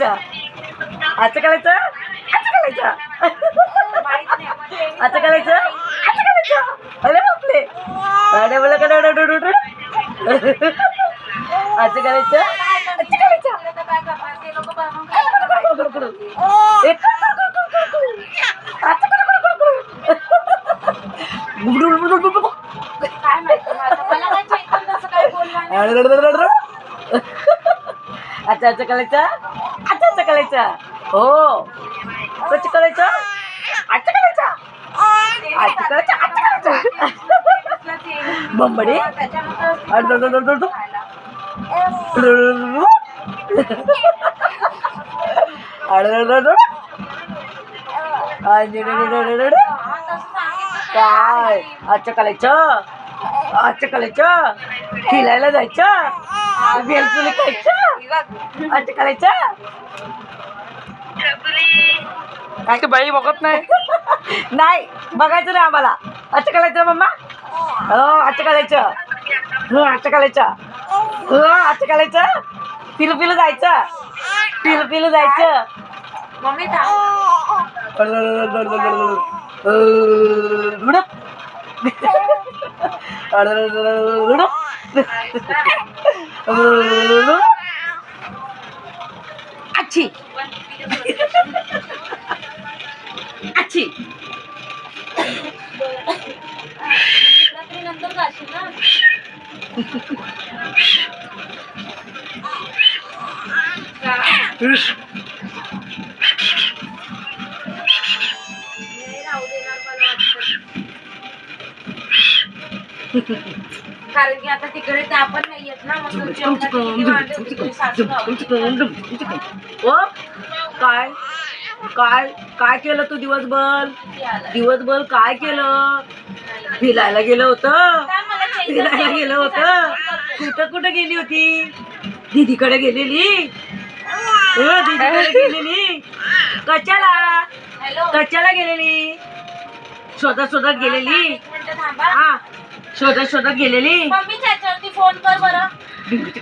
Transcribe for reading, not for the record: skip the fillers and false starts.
करायचं असं करायचं असं करायचं असं करायचं असं करायचं. अरे बापले अरे बोला का असं करायचं असं करायचं. अच्छा अच्छा करायचं अच्छा अच्छा करायचं. हो कसं करायचं अच्छा करायचं अच्छा करायचं अच्छा करायचं. बंबडी काय अच्छा करायचं अच्छा करायचं. फिरायला जायचं बेलपुली खायचं अच्छा करायचं. काय बाई बघत नाही. नाही बघायचं नाही आम्हाला. अच्छा करायचं मम्मा. हो अच्छा करायचं. हो अच्छा करायचं. हो अच्छा करायचं. पिलू पिलू जायचं पिलू पिलू जायचं. मम्मी अच्छी अच्छी नंतर जाशील ना. राहू देणार मला वाटतं. कारण की आता तिकडे त्या पण नाही येत ना. मग ओ काय काय काय केलं तू दिवसभर दिवसभर काय केलं. फिरायला गेलं होतं फिरायला गेलं होतं. कुठं कुठं गेली होती. दीदीकडे गेलेली. दीदीकडे गेलेली. कशाला कशाला गेलेली. शोधत शोधत गेलेली. थांबा. हा शोधत शोधत गेलेली. मम्मी त्याच्यावरती फोन कर बरं. भिंगीची